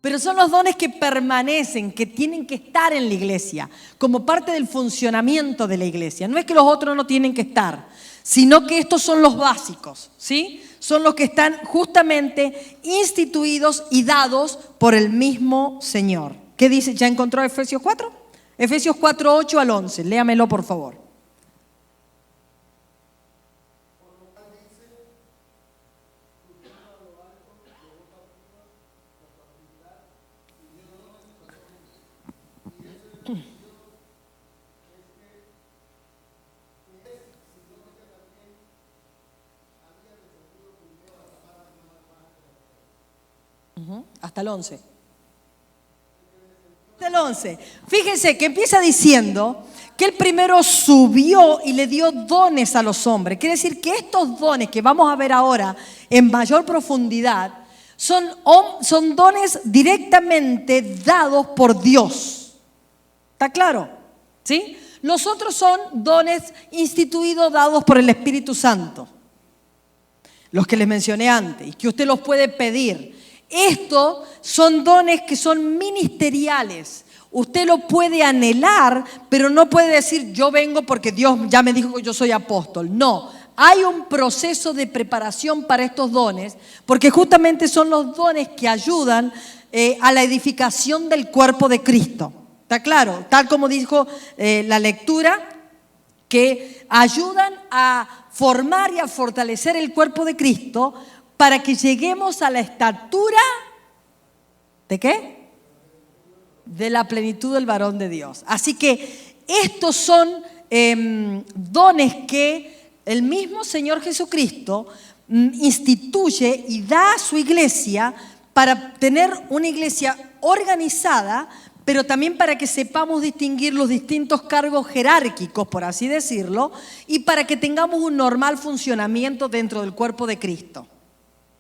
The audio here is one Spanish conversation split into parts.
Pero son los dones que permanecen, que tienen que estar en la iglesia, como parte del funcionamiento de la iglesia. No es que los otros no tienen que estar, sino que estos son los básicos, ¿sí? Son los que están justamente instituidos y dados por el mismo Señor. ¿Qué dice? ¿Ya encontró Efesios 4? Efesios 4, 8 al 11. Léamelo, por favor. Hasta el 11. Hasta el 11. Fíjense que empieza diciendo que Él primero subió y le dio dones a los hombres. Quiere decir que estos dones que vamos a ver ahora en mayor profundidad son dones directamente dados por Dios. ¿Está claro? ¿Sí? Los otros son dones instituidos, dados por el Espíritu Santo. Los que les mencioné antes y que usted los puede pedir. Estos son dones que son ministeriales. Usted lo puede anhelar, pero no puede decir yo vengo porque Dios ya me dijo que yo soy apóstol. No, hay un proceso de preparación para estos dones, porque justamente son los dones que ayudan a la edificación del cuerpo de Cristo. ¿Está claro? Tal como dijo la lectura, que ayudan a formar y a fortalecer el cuerpo de Cristo para que lleguemos a la estatura ¿de qué? De la plenitud del varón de Dios. Así que estos son dones que el mismo Señor Jesucristo instituye y da a su iglesia para tener una iglesia organizada, pero también para que sepamos distinguir los distintos cargos jerárquicos, por así decirlo, y para que tengamos un normal funcionamiento dentro del cuerpo de Cristo.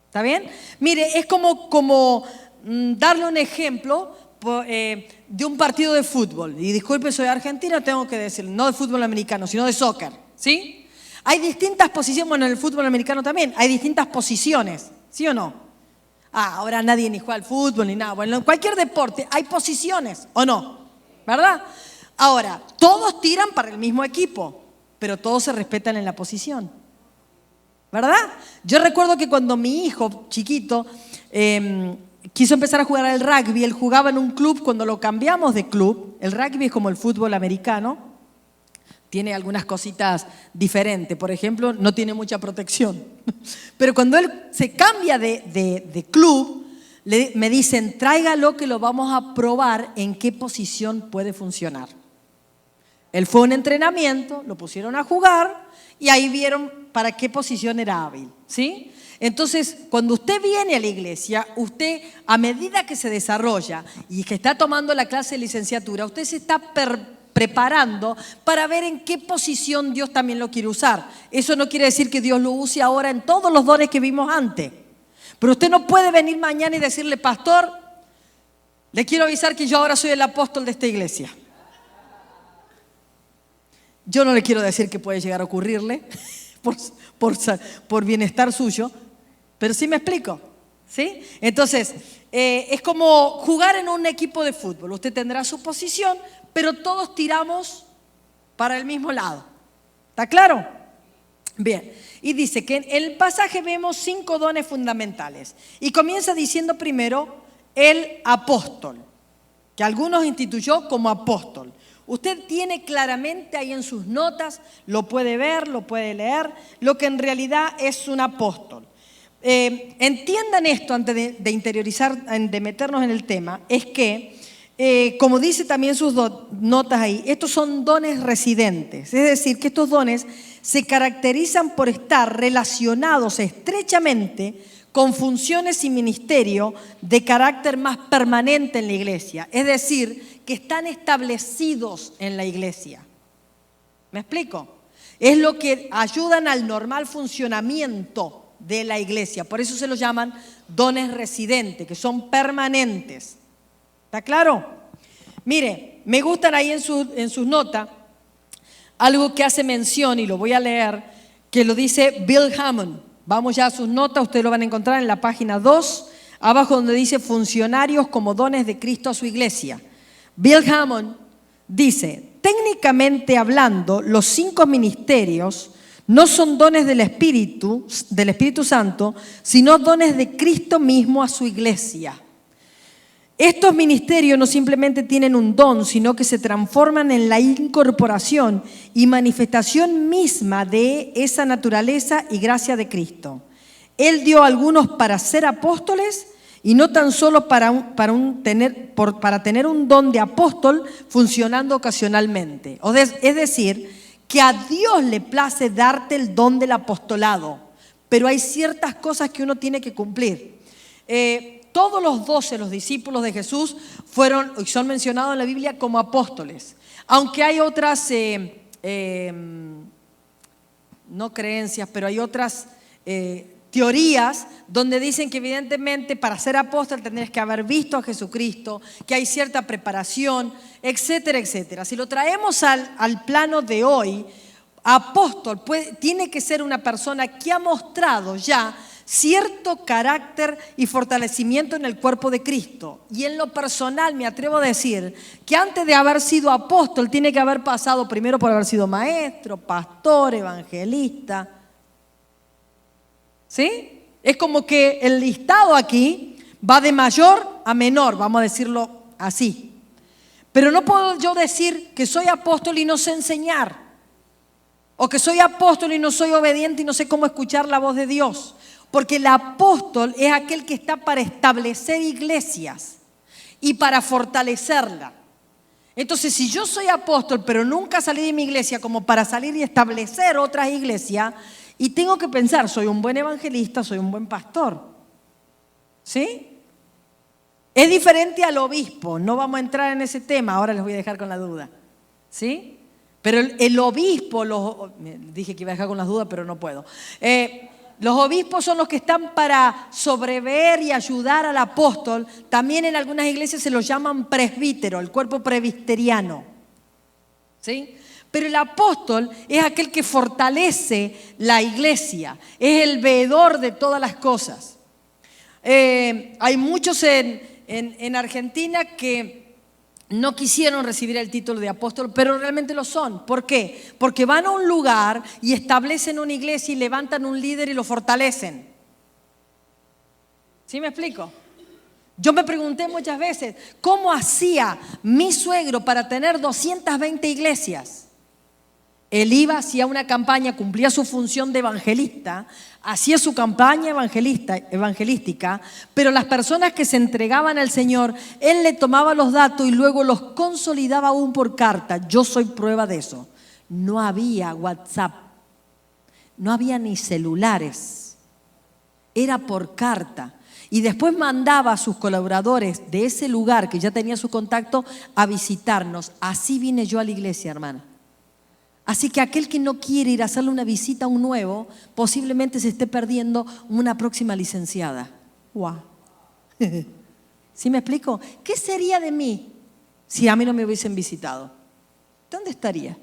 ¿Está bien? Mire, es como darle un ejemplo de un partido de fútbol. Y disculpe, soy argentina, tengo que decir, no de fútbol americano, sino de soccer. ¿Sí? Hay distintas posiciones, bueno, en el fútbol americano también, hay distintas posiciones. ¿Sí o no? Ahora nadie ni juega al fútbol ni nada. Bueno, en cualquier deporte hay posiciones, ¿o no? ¿Verdad? Ahora, todos tiran para el mismo equipo, pero todos se respetan en la posición. ¿Verdad? Yo recuerdo que cuando mi hijo chiquito quiso empezar a jugar al rugby, él jugaba en un club. Cuando lo cambiamos de club, el rugby es como el fútbol americano, tiene algunas cositas diferentes. Por ejemplo, no tiene mucha protección. Pero cuando él se cambia de club, me dicen, tráigalo que lo vamos a probar en qué posición puede funcionar. Él fue a un entrenamiento, lo pusieron a jugar y ahí vieron para qué posición era hábil, ¿sí? Entonces, cuando usted viene a la iglesia, usted, a medida que se desarrolla y que está tomando la clase de licenciatura, usted se está preparando para ver en qué posición Dios también lo quiere usar. Eso no quiere decir que Dios lo use ahora en todos los dones que vimos antes. Pero usted no puede venir mañana y decirle, pastor, le quiero avisar que yo ahora soy el apóstol de esta iglesia. Yo no le quiero decir que puede llegar a ocurrirle por bienestar suyo, pero sí me explico, ¿sí? Entonces, es como jugar en un equipo de fútbol. Usted tendrá su posición, pero todos tiramos para el mismo lado. ¿Está claro? Bien, y dice que en el pasaje vemos 5 dones fundamentales. Y comienza diciendo primero el apóstol, que algunos instituyó como apóstol. Usted tiene claramente ahí en sus notas, lo puede ver, lo puede leer, lo que en realidad es un apóstol. Entiendan esto antes de interiorizar, de meternos en el tema, es que, como dice también sus notas ahí, estos son dones residentes, es decir, que estos dones se caracterizan por estar relacionados estrechamente con funciones y ministerio de carácter más permanente en la iglesia, es decir, que están establecidos en la iglesia. ¿Me explico? Es lo que ayudan al normal funcionamiento de la iglesia. Por eso se los llaman dones residentes, que son permanentes. ¿Está claro? Mire, me gustan ahí en sus notas algo que hace mención, y lo voy a leer, que lo dice Bill Hammond. Vamos ya a sus notas, ustedes lo van a encontrar en la página 2. abajo donde dice funcionarios como dones de Cristo a su iglesia. Bill Hammond dice, técnicamente hablando, los 5 ministerios no son dones del Espíritu Santo, sino dones de Cristo mismo a su iglesia. Estos ministerios no simplemente tienen un don, sino que se transforman en la incorporación y manifestación misma de esa naturaleza y gracia de Cristo. Él dio a algunos para ser apóstoles y no tan solo para tener un don de apóstol funcionando ocasionalmente. Es decir, que a Dios le place darte el don del apostolado, pero hay ciertas cosas que uno tiene que cumplir. Todos los 12, los discípulos de Jesús, son mencionados en la Biblia como apóstoles. Aunque hay otras, no creencias, pero hay otras teorías donde dicen que evidentemente para ser apóstol tendrías que haber visto a Jesucristo, que hay cierta preparación, etcétera, etcétera. Si lo traemos al plano de hoy, apóstol tiene que ser una persona que ha mostrado ya cierto carácter y fortalecimiento en el cuerpo de Cristo. Y en lo personal me atrevo a decir que antes de haber sido apóstol tiene que haber pasado primero por haber sido maestro, pastor, evangelista. ¿Sí? Es como que el listado aquí va de mayor a menor, vamos a decirlo así. Pero no puedo yo decir que soy apóstol y no sé enseñar. O que soy apóstol y no soy obediente y no sé cómo escuchar la voz de Dios. Porque el apóstol es aquel que está para establecer iglesias y para fortalecerla. Entonces, si yo soy apóstol, pero nunca salí de mi iglesia como para salir y establecer otras iglesias, y tengo que pensar, soy un buen evangelista, soy un buen pastor. ¿Sí? Es diferente al obispo, no vamos a entrar en ese tema, ahora les voy a dejar con la duda. ¿Sí? Pero el obispo, dije que iba a dejar con las dudas, pero no puedo. Los obispos son los que están para sobrever y ayudar al apóstol. También en algunas iglesias se los llaman presbítero, el cuerpo presbiteriano. ¿Sí? Pero el apóstol es aquel que fortalece la iglesia, es el veedor de todas las cosas. Hay muchos en Argentina que no quisieron recibir el título de apóstol, pero realmente lo son. ¿Por qué? Porque van a un lugar y establecen una iglesia y levantan un líder y lo fortalecen. ¿Sí me explico? Yo me pregunté muchas veces, ¿cómo hacía mi suegro para tener 220 iglesias? Él iba, hacía una campaña, cumplía su función de evangelista, hacía su campaña evangelística, pero las personas que se entregaban al Señor, Él le tomaba los datos y luego los consolidaba aún por carta. Yo soy prueba de eso. No había WhatsApp, no había ni celulares, era por carta. Y después mandaba a sus colaboradores de ese lugar, que ya tenía su contacto, a visitarnos. Así vine yo a la iglesia, hermana. Así que aquel que no quiere ir a hacerle una visita a un nuevo, posiblemente se esté perdiendo una próxima licenciada. ¡Wow! ¿Sí me explico? ¿Qué sería de mí si a mí no me hubiesen visitado? ¿Dónde estaría?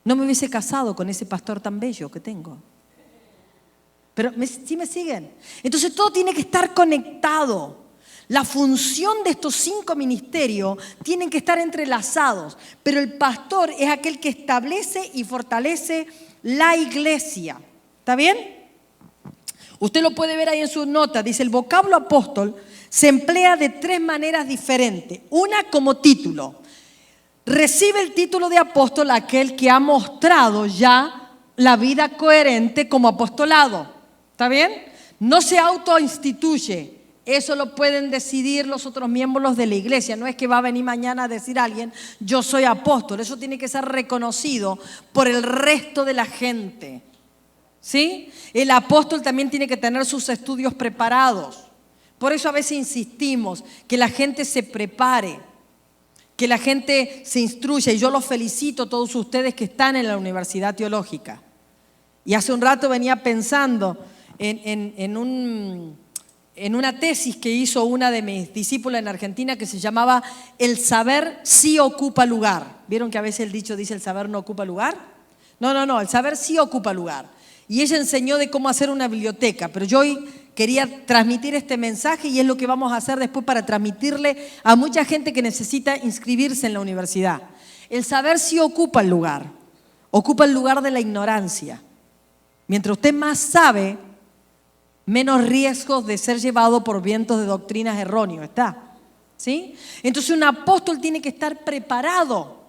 No me hubiese casado con ese pastor tan bello que tengo. Pero ¿sí me siguen? Entonces todo tiene que estar conectado. La función de estos 5 ministerios tienen que estar entrelazados, pero el pastor es aquel que establece y fortalece la iglesia. ¿Está bien? Usted lo puede ver ahí en sus notas. Dice, el vocablo apóstol se emplea de 3 maneras diferentes. Una como título. Recibe el título de apóstol aquel que ha mostrado ya la vida coherente como apostolado. ¿Está bien? No se autoinstituye. Eso lo pueden decidir los otros miembros de la iglesia. No es que va a venir mañana a decir a alguien, yo soy apóstol. Eso tiene que ser reconocido por el resto de la gente. ¿Sí? El apóstol también tiene que tener sus estudios preparados. Por eso a veces insistimos que la gente se prepare, que la gente se instruya. Y yo los felicito a todos ustedes que están en la Universidad Teológica. Y hace un rato venía pensando en una tesis que hizo una de mis discípulas en Argentina que se llamaba El saber sí ocupa lugar. ¿Vieron que a veces el dicho dice el saber no ocupa lugar? No, el saber sí ocupa lugar. y ella enseñó de cómo hacer una biblioteca, pero yo hoy quería transmitir este mensaje y es lo que vamos a hacer después para transmitirle a mucha gente que necesita inscribirse en la universidad. El saber si ocupa el lugar de la ignorancia. Mientras usted más sabe, menos riesgos de ser llevado por vientos de doctrinas erróneos está. ¿Sí? Entonces un apóstol tiene que estar preparado,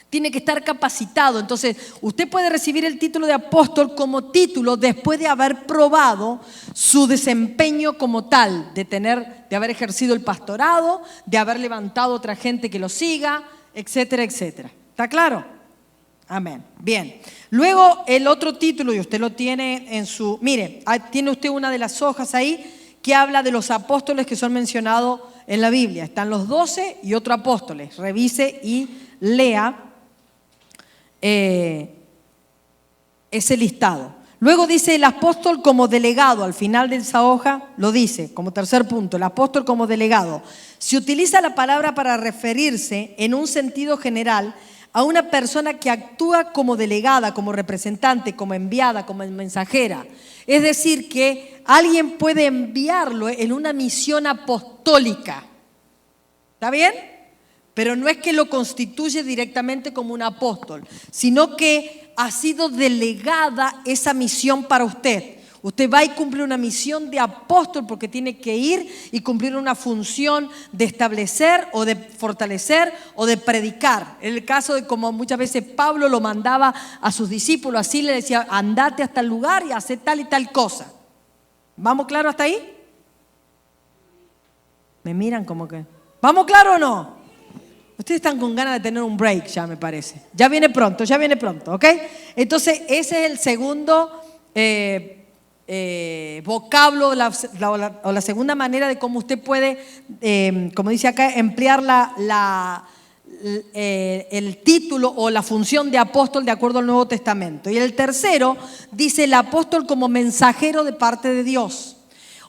tiene que estar capacitado. Entonces usted puede recibir el título de apóstol como título después de haber probado su desempeño como tal, de haber ejercido el pastorado, de haber levantado otra gente que lo siga, etcétera, etcétera. ¿Está claro? Amén. Bien. Luego el otro título, y usted lo tiene en su... Mire, tiene usted una de las hojas ahí que habla de los apóstoles que son mencionados en la Biblia. Están los 12 y otros apóstoles. Revise y lea ese listado. Luego dice el apóstol como delegado. Al final de esa hoja lo dice como tercer punto. El apóstol como delegado. Se utiliza la palabra para referirse en un sentido general a una persona que actúa como delegada, como representante, como enviada, como mensajera. Es decir, que alguien puede enviarlo en una misión apostólica. ¿Está bien? Pero no es que lo constituye directamente como un apóstol, sino que ha sido delegada esa misión para usted. Usted va y cumple una misión de apóstol porque tiene que ir y cumplir una función de establecer o de fortalecer o de predicar. En el caso de como muchas veces Pablo lo mandaba a sus discípulos, así le decía, andate hasta el lugar y hace tal y tal cosa. ¿Vamos claro hasta ahí? Me miran como que... ¿Vamos claro o no? Ustedes están con ganas de tener un break ya, me parece. Ya viene pronto, ¿ok? Entonces, ese es el segundo vocablo o la segunda manera de cómo usted puede, como dice acá, emplear el título o la función de apóstol de acuerdo al Nuevo Testamento. Y el tercero dice el apóstol como mensajero de parte de Dios.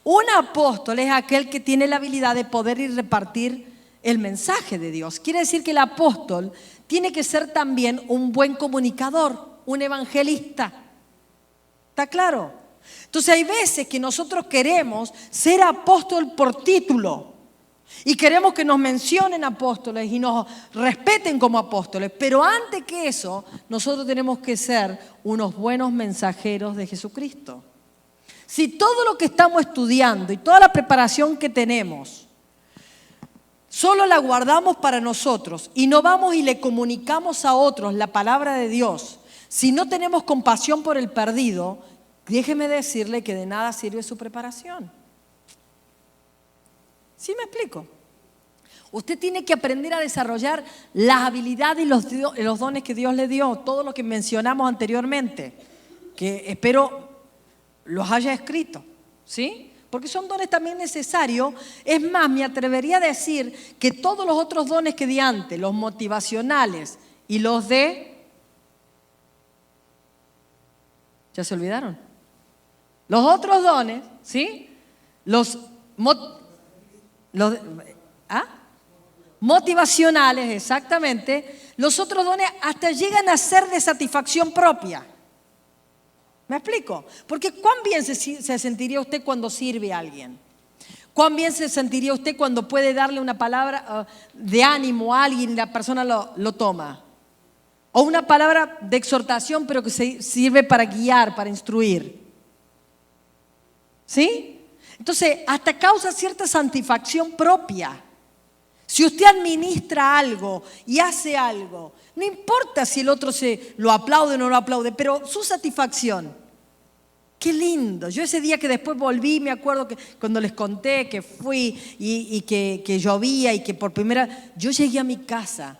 Un apóstol es aquel que tiene la habilidad de poder y repartir el mensaje de Dios. Quiere decir que el apóstol tiene que ser también un buen comunicador, un evangelista. ¿Está claro? Entonces hay veces que nosotros queremos ser apóstol por título y queremos que nos mencionen apóstoles y nos respeten como apóstoles, pero antes que eso nosotros tenemos que ser unos buenos mensajeros de Jesucristo. Si todo lo que estamos estudiando y toda la preparación que tenemos solo la guardamos para nosotros y no vamos y le comunicamos a otros la palabra de Dios, si no tenemos compasión por el perdido, déjeme decirle que de nada sirve su preparación. ¿Sí me explico? Usted tiene que aprender a desarrollar las habilidades y los dones que Dios le dio, todo lo que mencionamos anteriormente, que espero los haya escrito, ¿sí? Porque son dones también necesarios. Es más, me atrevería a decir que todos los otros dones que di antes, los motivacionales y los de... ¿Ya se olvidaron? Los otros dones, ¿sí? Motivacionales, exactamente. Los otros dones hasta llegan a ser de satisfacción propia. ¿Me explico? Porque ¿cuán bien se sentiría usted cuando sirve a alguien? ¿Cuán bien se sentiría usted cuando puede darle una palabra de ánimo a alguien y la persona lo toma? O una palabra de exhortación, pero que sirve para guiar, para instruir. ¿Sí? Entonces, hasta causa cierta satisfacción propia. Si usted administra algo y hace algo, no importa si el otro lo aplaude o no lo aplaude, pero su satisfacción. Qué lindo. Yo ese día que después volví, me acuerdo que cuando les conté que fui y que llovía y que por primera... Yo llegué a mi casa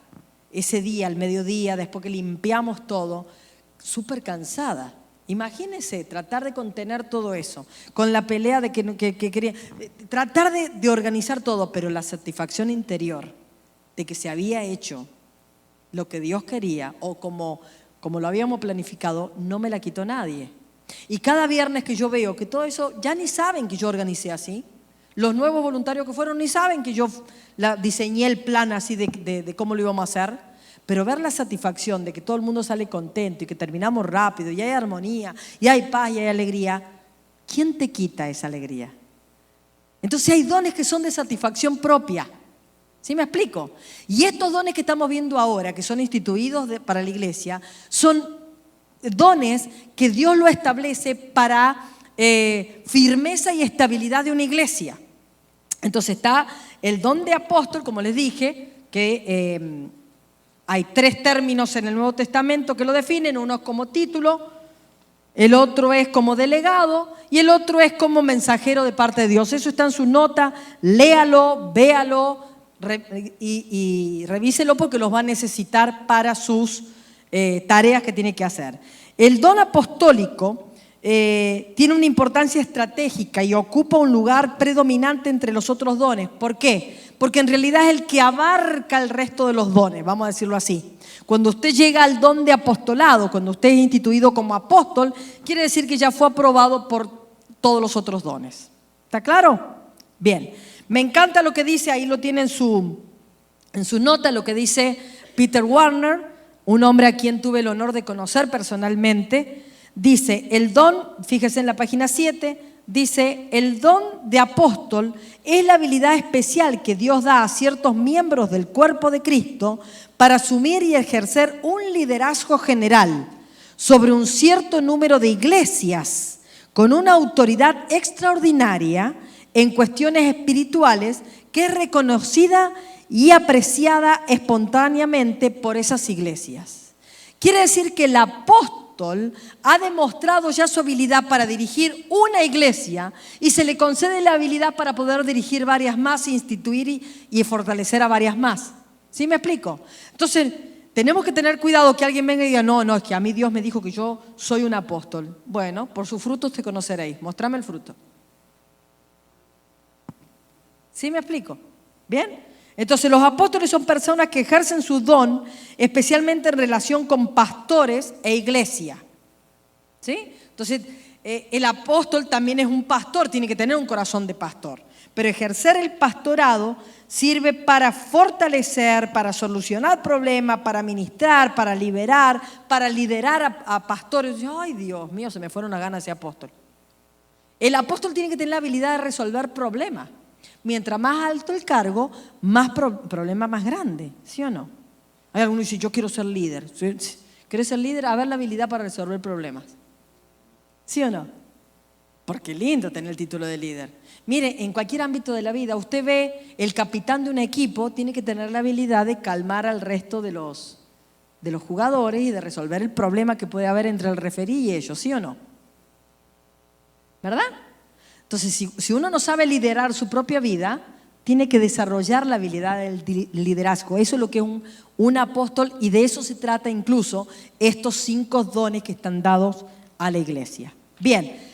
ese día, al mediodía, después que limpiamos todo, súper cansada. Imagínense tratar de contener todo eso, con la pelea de que quería... Tratar de organizar todo, pero la satisfacción interior de que se había hecho lo que Dios quería o como lo habíamos planificado, no me la quitó nadie. Y cada viernes que yo veo que todo eso, ya ni saben que yo organicé así. Los nuevos voluntarios que fueron ni saben que yo diseñé el plan así de cómo lo íbamos a hacer. Pero ver la satisfacción de que todo el mundo sale contento y que terminamos rápido y hay armonía y hay paz y hay alegría, ¿quién te quita esa alegría? Entonces hay dones que son de satisfacción propia. ¿Sí me explico? Y estos dones que estamos viendo ahora, que son instituidos para la iglesia, son dones que Dios lo establece para firmeza y estabilidad de una iglesia. Entonces está el don de apóstol, como les dije, que hay 3 términos en el Nuevo Testamento que lo definen. Uno es como título, el otro es como delegado y el otro es como mensajero de parte de Dios. Eso está en su nota, léalo, véalo y revíselo porque los va a necesitar para sus tareas que tiene que hacer. El don apostólico tiene una importancia estratégica y ocupa un lugar predominante entre los otros dones. ¿Por qué? Porque en realidad es el que abarca el resto de los dones, vamos a decirlo así. Cuando usted llega al don de apostolado, cuando usted es instituido como apóstol, quiere decir que ya fue aprobado por todos los otros dones. ¿Está claro? Bien. Me encanta lo que dice, ahí lo tiene en su nota, lo que dice Peter Warner, un hombre a quien tuve el honor de conocer personalmente. Dice, el don, fíjese en la página 7, dice, el don de apóstol es la habilidad especial que Dios da a ciertos miembros del cuerpo de Cristo para asumir y ejercer un liderazgo general sobre un cierto número de iglesias con una autoridad extraordinaria en cuestiones espirituales que es reconocida y apreciada espontáneamente por esas iglesias. Quiere decir que el apóstol ha demostrado ya su habilidad para dirigir una iglesia y se le concede la habilidad para poder dirigir varias más, instituir y fortalecer a varias más. ¿Sí me explico? Entonces, tenemos que tener cuidado que alguien venga y diga, no, es que a mí Dios me dijo que yo soy un apóstol. Bueno, por sus frutos te conoceréis. Mostrame el fruto. ¿Sí me explico? ¿Bien? Entonces los apóstoles son personas que ejercen su don especialmente en relación con pastores e iglesia. ¿Sí? Entonces el apóstol también es un pastor, tiene que tener un corazón de pastor. Pero ejercer el pastorado sirve para fortalecer, para solucionar problemas, para ministrar, para liberar, para liderar a pastores. Ay, Dios mío, se me fueron las ganas de ser apóstol. El apóstol tiene que tener la habilidad de resolver problemas. Mientras más alto el cargo, más problema más grande, ¿sí o no? Hay algunos que dicen, yo quiero ser líder. ¿Quieres ser líder? A ver la habilidad para resolver problemas. ¿Sí o no? Porque es lindo tener el título de líder. Mire, en cualquier ámbito de la vida, usted ve el capitán de un equipo, tiene que tener la habilidad de calmar al resto de los jugadores y de resolver el problema que puede haber entre el referí y ellos, ¿sí o no? ¿Verdad? Entonces, si uno no sabe liderar su propia vida, tiene que desarrollar la habilidad del liderazgo. Eso es lo que es un apóstol y de eso se trata incluso estos 5 dones que están dados a la iglesia. Bien.